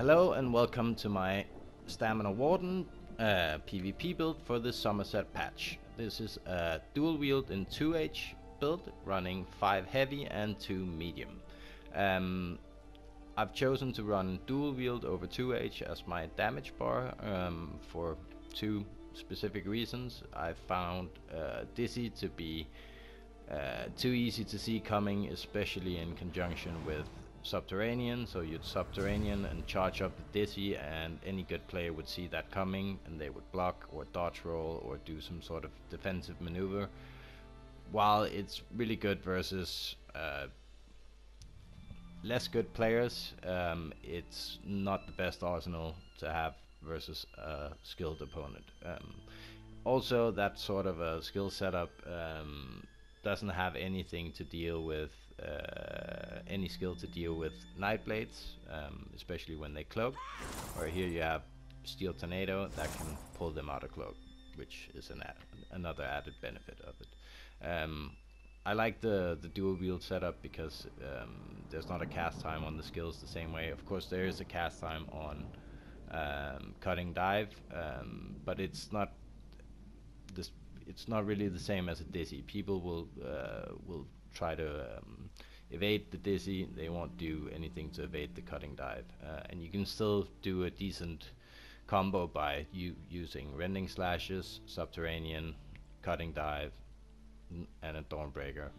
Hello and welcome to my Stam Warden PVP build for the Summerset patch. This is a dual wield in 2H build running 5 heavy and 2 medium. I've chosen to run dual wield over 2H as my damage bar for two specific reasons. I found Dizzy to be too easy to see coming, especially in conjunction with Subterranean. So you'd Subterranean and charge up the Dizzy, and any good player would see that coming and they would block or dodge roll or do some sort of defensive maneuver. While it's really good versus less good players, it's not the best arsenal to have versus a skilled opponent. Also, that sort of a skill setup doesn't have anything to deal with any skill to deal with Nightblades, especially when they cloak. Or here you have Steel Tornado that can pull them out of cloak, which is another added benefit of it. I like the dual wield setup because there's not a cast time on the skills the same way. Of course, there is a cast time on cutting dive, but it's not really the same as a Dizzy. People will try to evade the Dizzy. They won't do anything to evade the cutting dive, and you can still do a decent combo by using rending slashes, subterranean, cutting dive, and a Dawnbreaker,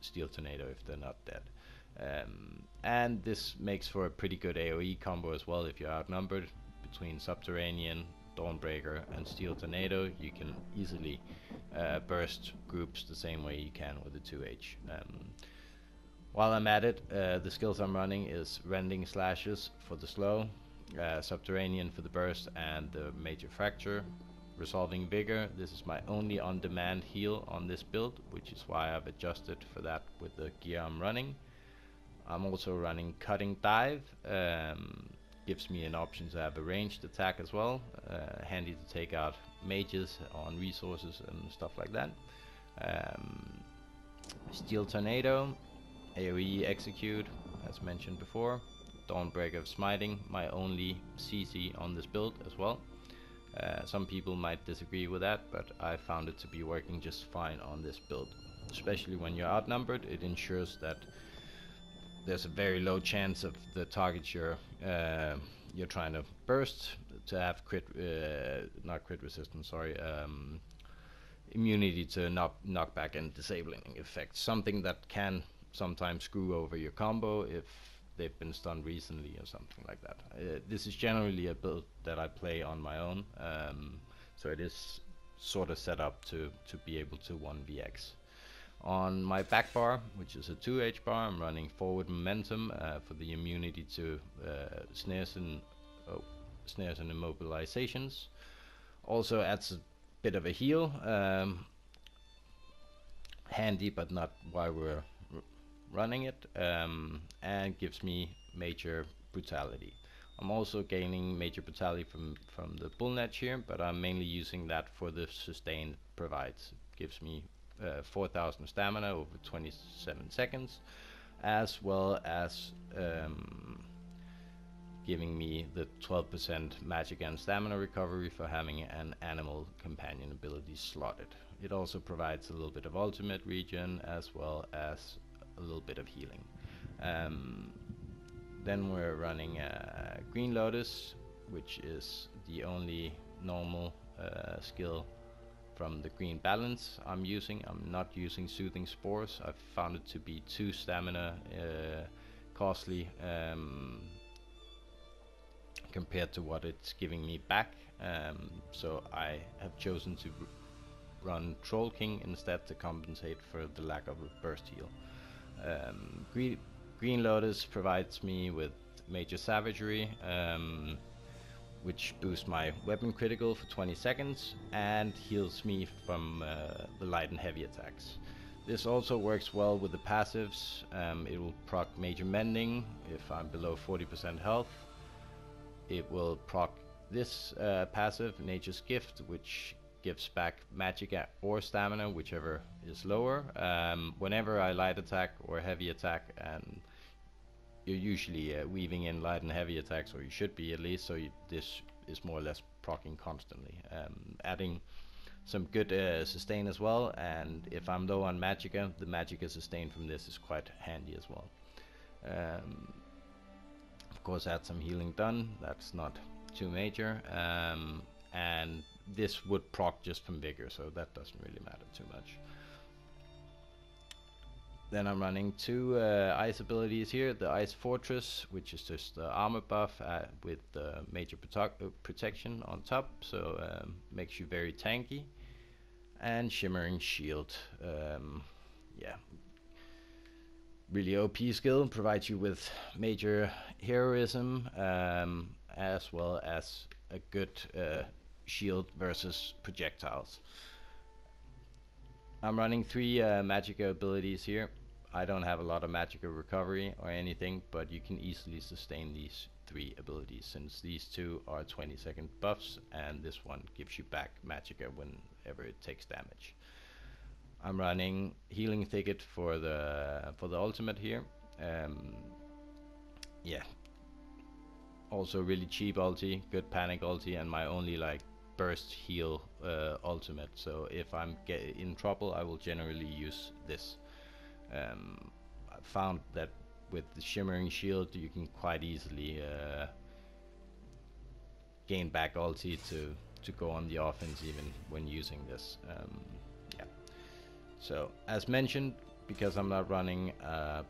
Steel Tornado if they're not dead. And this makes for a pretty good AoE combo as well. If you're outnumbered, between Subterranean, Dawnbreaker and Steel Tornado, you can easily burst groups the same way you can with the 2H. While I'm at it, the skills I'm running is Rending Slashes for the slow, Subterranean for the burst and the Major Fracture, Resolving Vigor. This is my only on-demand heal on this build, which is why I've adjusted for that with the gear I'm running. I'm also running Cutting Dive. Gives me an option to have a ranged attack as well, handy to take out mages on resources and stuff like that. Steel Tornado, AoE Execute, as mentioned before. Dawnbreaker of Smiting, my only CC on this build as well. Some people might disagree with that, but I found it to be working just fine on this build. Especially when you're outnumbered, it ensures that there's a very low chance of the targets you're trying to burst to have not crit resistance, sorry, immunity to knockback and disabling effects. Something that can sometimes screw over your combo if they've been stunned recently or something like that. This is generally a build that I play on my own, so it is sort of set up to be able to 1vx. On my back bar, which is a 2H bar, I'm running Forward Momentum for the immunity to snares and immobilizations. Also adds a bit of a heal, handy but not while we're running it, and gives me Major Brutality. I'm also gaining Major Brutality from the Bullnet here, but I'm mainly using that for the sustain it provides. It gives me 4,000 stamina over 27 seconds, as well as giving me the 12% magic and stamina recovery for having an animal companion ability slotted. It also provides a little bit of ultimate regen as well as a little bit of healing. Then we're running Green Lotus, which is the only normal skill from the green balance I'm using. I'm not using Soothing Spores. I've found it to be too stamina costly compared to what it's giving me back. So I have chosen to run Troll King instead to compensate for the lack of a burst heal. Green Lotus provides me with Major Savagery, which boosts my weapon critical for 20 seconds and heals me from the light and heavy attacks. This also works well with the passives. It will proc Major Mending if I'm below 40% health. It will proc this passive, Nature's Gift, which gives back magic or stamina, whichever is lower, whenever I light attack or heavy attack, and you're usually weaving in light and heavy attacks, or you should be at least, so this is more or less proccing constantly. Adding some good sustain as well, and if I'm low on Magicka, the Magicka sustain from this is quite handy as well. Of course, add some healing done, that's not too major, and this would proc just from vigor, so that doesn't really matter too much. Then I'm running two ice abilities here, the Ice Fortress, which is just the armor buff with major protection on top, so makes you very tanky, and Shimmering Shield, yeah, really OP skill, provides you with major heroism, as well as a good shield versus projectiles. I'm running three Magicka abilities here. I don't have a lot of Magicka recovery or anything, but you can easily sustain these three abilities, since these two are 20-second buffs, and this one gives you back Magicka whenever it takes damage. I'm running Healing Thicket for the ultimate here. Yeah, also really cheap ulti, good panic ulti, and my only like burst heal ultimate. So if I'm in trouble, I will generally use this. I found that with the Shimmering Shield, you can quite easily gain back ulti to go on the offense even when using this. Yeah. So as mentioned, because I'm not running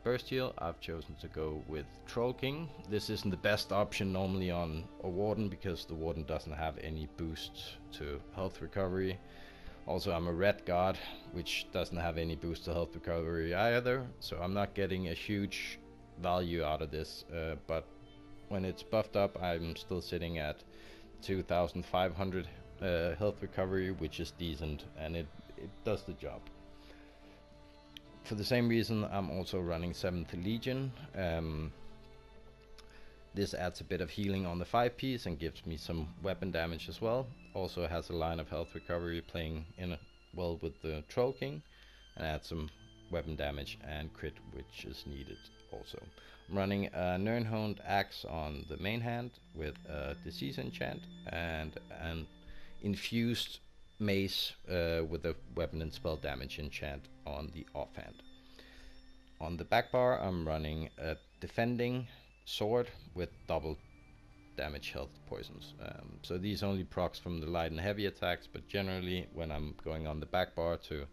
burst heal, I've chosen to go with Troll King. This isn't the best option normally on a Warden, because the Warden doesn't have any boost to health recovery. Also, I'm a red guard, which doesn't have any boost to health recovery either, so I'm not getting a huge value out of this, but when it's buffed up, I'm still sitting at 2500 health recovery, which is decent, and it does the job. For the same reason, I'm also running 7th Legion. This adds a bit of healing on the 5-piece and gives me some weapon damage as well. Also has a line of health recovery playing in well with the Troll King, and adds some weapon damage and crit, which is needed also. I'm running a Nirnhoned Axe on the main hand with a Disease enchant, and an infused mace with a weapon and spell damage enchant on the offhand. On the back bar, I'm running a defending sword with double damage health poisons. So these only procs from the light and heavy attacks, but generally when I'm going on the back bar to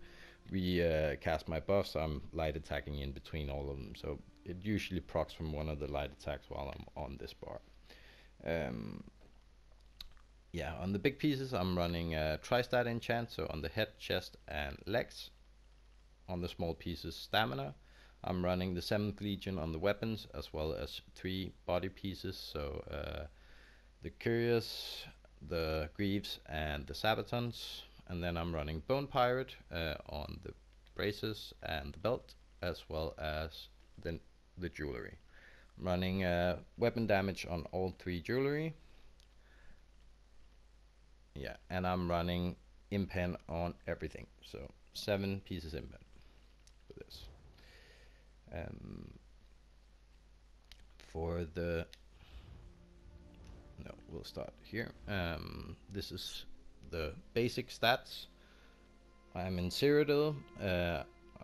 recast my buffs, I'm light attacking in between all of them. So it usually procs from one of the light attacks while I'm on this bar. Yeah, on the big pieces I'm running Tri-Stat enchant, so on the head, chest and legs. On the small pieces, stamina. I'm running the 7th Legion on the weapons, as well as 3 body pieces, so the Curious, the Greaves and the Sabatons. And then I'm running Bone Pirate on the braces and the belt, as well as the jewelry. I'm running weapon damage on all 3 jewelry. Yeah, and I'm running impen on everything, so 7 pieces impen for this. For the we'll start here. This is the basic stats. I'm in Cyrodiil.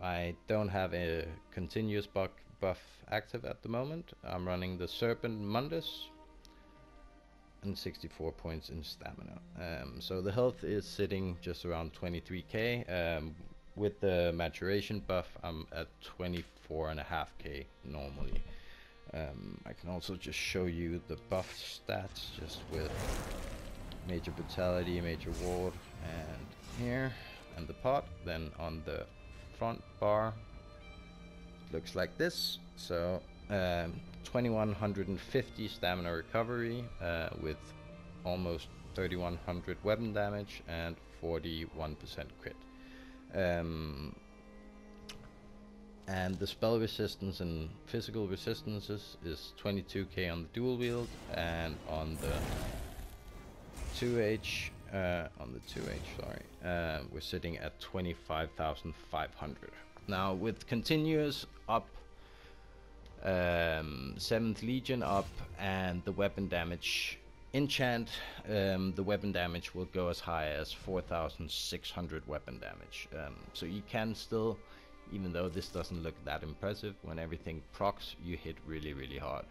I don't have a continuous buff active at the moment. I'm running the Serpent Mundus and 64 points in stamina. So the health is sitting just around 23k. With the maturation buff, I'm at 24.5k normally. I can also just show you the buff stats, just with major brutality, major ward, and here, and the pot. Then on the front bar, it looks like this. So 2150 stamina recovery with almost 3100 weapon damage and 41% crit. And the spell resistance and physical resistances is 22k on the dual wield, and on the 2H, we're sitting at 25,500. Now with continuous up, 7th Legion up, and the weapon damage enchant, the weapon damage will go as high as 4,600 weapon damage. So you can still, even though this doesn't look that impressive, when everything procs, you hit really hard.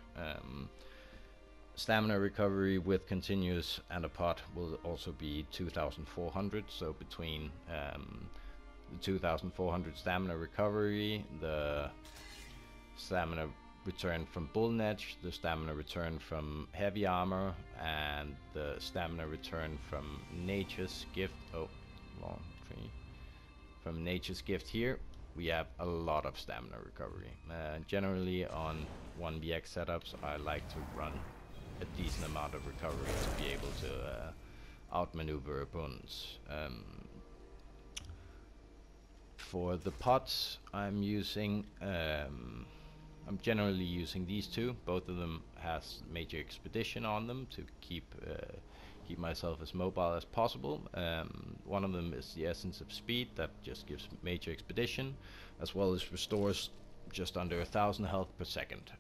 Stamina recovery with continuous and a pot will also be 2,400, so between the 2,400 stamina recovery, the stamina return from Bull Edge, the stamina return from heavy armor, and the stamina return from Nature's Gift. Oh, long tree. From Nature's Gift here, we have a lot of stamina recovery. Generally on 1BX setups, I like to run a decent amount of recovery to be able to outmaneuver opponents. For the pots, I'm generally using these two. Both of them has Major Expedition on them to keep myself as mobile as possible. One of them is the Essence of Speed that just gives Major Expedition, as well as restores just under 1,000 health per second.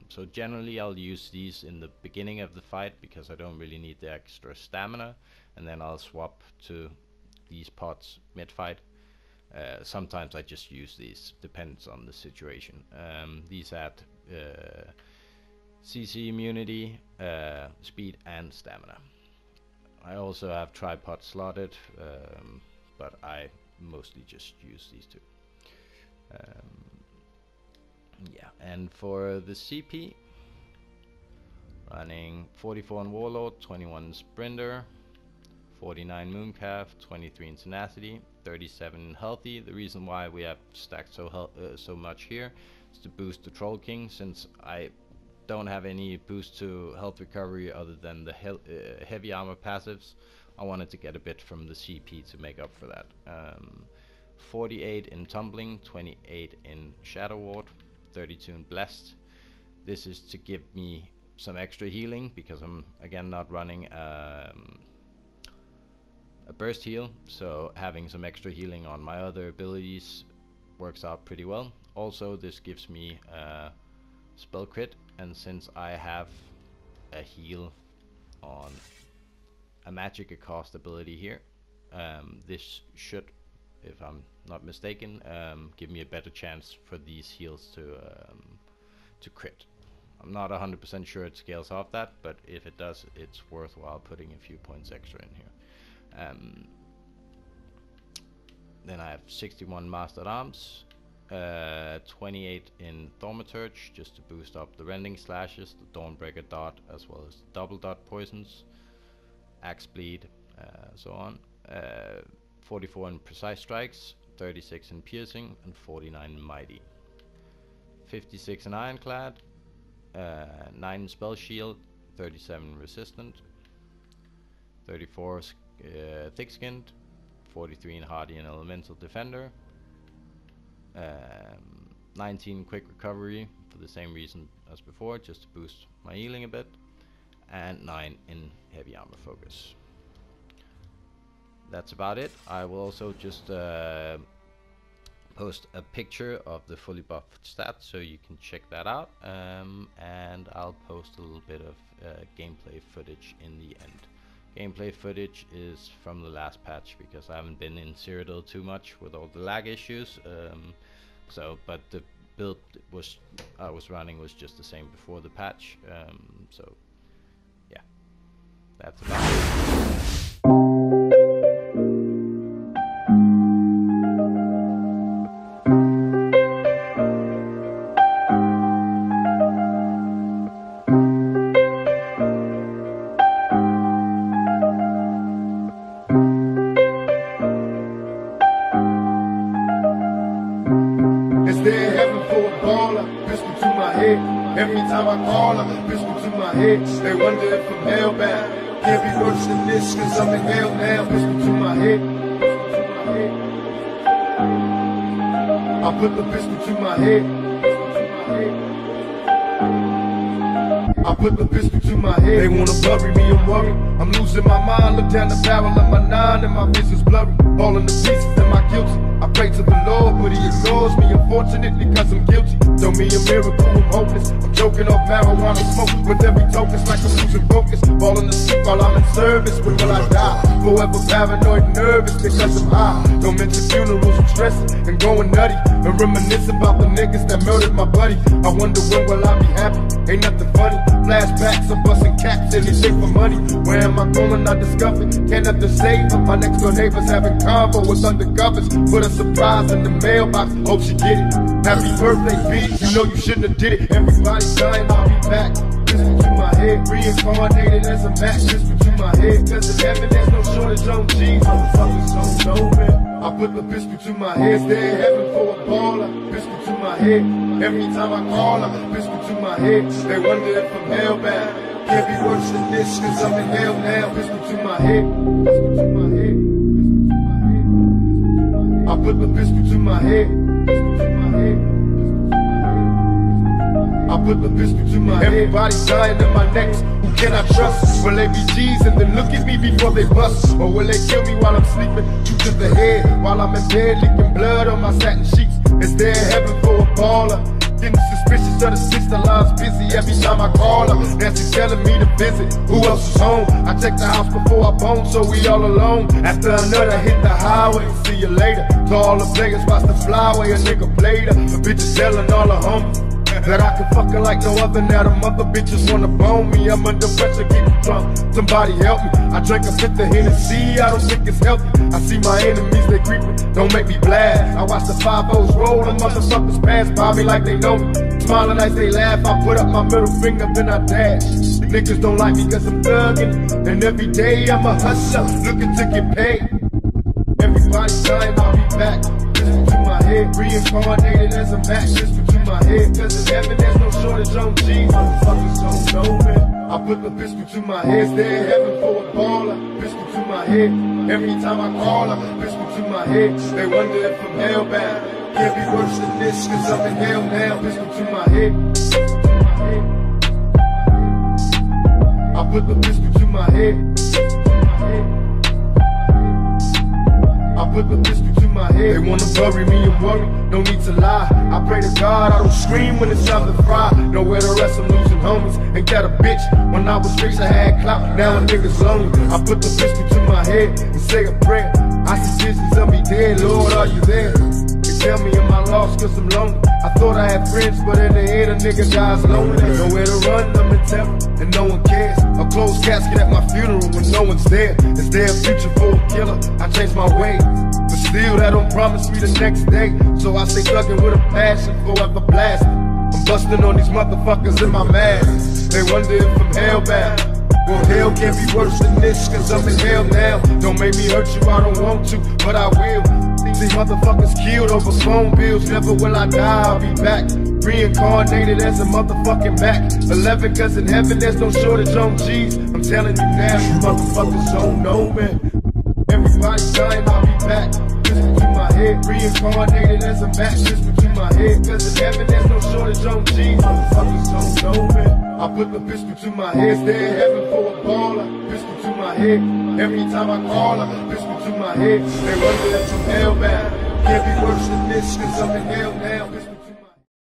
So generally I'll use these in the beginning of the fight because I don't really need the extra stamina, and then I'll swap to these pots mid-fight. Sometimes I just use these, depends on the situation. These add CC immunity, speed and stamina. I also have tripod slotted, but I mostly just use these two. Yeah, and for the CP, running 44 in Warlord, 21 in Sprinter, 49 Mooncalf, 23 in Tenacity, 37 in Healthy. The reason why we have stacked so much here is to boost the Troll King, since I don't have any boost to health recovery other than the heavy armor passives. I wanted to get a bit from the CP to make up for that. 48 in Tumbling, 28 in Shadow Ward, 32 in Blessed. This is to give me some extra healing because I'm again not running a burst heal, so having some extra healing on my other abilities works out pretty well. Also, this gives me spell crit, and since I have a heal on a magic cost ability here, this should, if I'm not mistaken, give me a better chance for these heals to crit. I'm not 100% sure it scales off that, but if it does, it's worthwhile putting a few points extra in here. Then I have 61 Mastered Arms, 28 in Thaumaturge, just to boost up the Rending Slashes, the Dawnbreaker Dot, as well as the Double Dot Poisons, Axe Bleed, so on. 44 in Precise Strikes, 36 in Piercing, and 49 in Mighty. 56 in Ironclad, 9 in Spell Shield, 37 in Resistant, 34 Thick-Skinned, 43 in Hardy and Elemental Defender, 19 Quick Recovery for the same reason as before, just to boost my healing a bit, and 9 in Heavy Armor Focus. That's about it. I will also just post a picture of the fully buffed stats so you can check that out, and I'll post a little bit of gameplay footage in the end. Gameplay footage is from the last patch because I haven't been in Cyrodiil too much with all the lag issues, but the build I was running was just the same before the patch, so yeah, that's about it. Every time I call her, pistol to my head. They wonder if I'm hellbound. Can't be worse than this, cause I'm in hell now. Pistol to my head. I put the pistol to my head. I put the pistol to my head. They wanna bury me, I'm worried. I'm losing my mind. Look down the barrel of my 9 and my vision's blurry. Falling to pieces, am I guilty? I pray to the Lord, but he ignores me, unfortunately, cause I'm guilty. Don't me a miracle, I'm hopeless. I'm choking off marijuana smoke with every token, it's like I'm losing focus. Falling asleep while I'm in service, when will I die? Forever paranoid, nervous because I'm high. Don't mention funerals, I'm stressing and going nutty, and reminisce about the niggas that murdered my buddy. I wonder when will I be happy? Ain't nothing funny. Flashbacks, I'm busting caps, anything for money. Where am I going? I discovered. Can't have to save her. My next door neighbors having convo with undercovers. Put a surprise in the mailbox, hope she get it. Happy birthday, B, you know you shouldn't have did it. Everybody's dying, I'll be back. Listen to my head, reincarnated as a match. Listen to my head, cause in heaven there's no shortage on G's. Motherfuckers don't know, man. I put the pistol to my head, stay in heaven for a baller. Pistol to my head, every time I call her. Pistol to my head, they wonder if I'm hellbound. Can't be worse than this, cause I'm in hell now. Pistol to my head, pistol to my head, pistol to my head. I put the pistol to my head, pistol to my head. I put the pistol to my head. Everybody's dying in my necks. Who can I trust? Will they be G's and then look at me before they bust? Or will they kill me while I'm sleeping? Shoot to the head while I'm in bed, leaking blood on my satin sheets. Is there heaven for a baller? Getting suspicious of the sister line's busy every time I call her. Nancy telling me to visit. Who else is home? I check the house before I bone, so we all alone. After another hit the highway, see you later. To all the players, watch the flyway, a nigga played her. A bitch is telling all her homies that I can fuck her like no other. Now the mother bitches wanna bone me. I'm under pressure, getting drunk. Somebody help me. I drank a fifth of Hennessy, I don't think it's healthy. I see my enemies, they creeping, don't make me blast. I watch the 5-0s roll and motherfuckers pass by me like they know me. Smiling as they laugh, I put up my middle finger, then I dash. Niggas don't like me cause I'm thugging, and every day I'm a hustler, looking to get paid. Everybody's dying, I'll be back. Listen to my head, reincarnated as a match. Listen to my head, cause in heaven there's no shortage on G's. Motherfuckers don't know, man. I put the pistol to my head, stay in heaven for a baller. Pistol to my head, every time I call her. Pistol to my head, they wonder if I'm hellbound. Can't be worse than this, cause I'm in hell now. Pistol to my head, pistol to my head. I put the pistol to my head, pistol to my head. I put the pistol to my head. They wanna bury me and worry, no need to lie. I pray to God I don't scream when it's time to fry. Nowhere to rest, I'm losing homies. Ain't that a bitch? When I was rich I had clout, now a nigga's lonely. I put the pistol to my head and say a prayer. I see visions of me dead, Lord, are you there? They tell me am I lost cause I'm lonely. I thought I had friends, but in the end a nigga dies lonely. Nowhere to run, I'm in terror, and no one cares. A closed casket at my funeral when no one's there. Is there a future for a killer? I changed my ways, but still that don't promise me the next day. So I stay thugging with a passion, forever blasting. I'm busting on these motherfuckers in my mask. They wonder if I'm hellbound. Well, hell can't be worse than this, cause I'm in hell now. Don't make me hurt you, I don't want to, but I will. These motherfuckers killed over phone bills, never will I die, I'll be back. Reincarnated as a motherfucking Mac 11, cause in heaven there's no shortage on G's. I'm telling you now, you motherfuckers don't know, man. Everybody's dying, I'll be back. Listen to my head, reincarnated as a Mac. Listen to my head, cause in heaven there's no shortage on G's. Motherfuckers don't know, man. I put the pistol to my head, stay in heaven for a baller. Pistol to my head, every time I call her. Pistol to my head, they wonder if I'm hellbound. Can't be worse than this, cause I'm in hell now.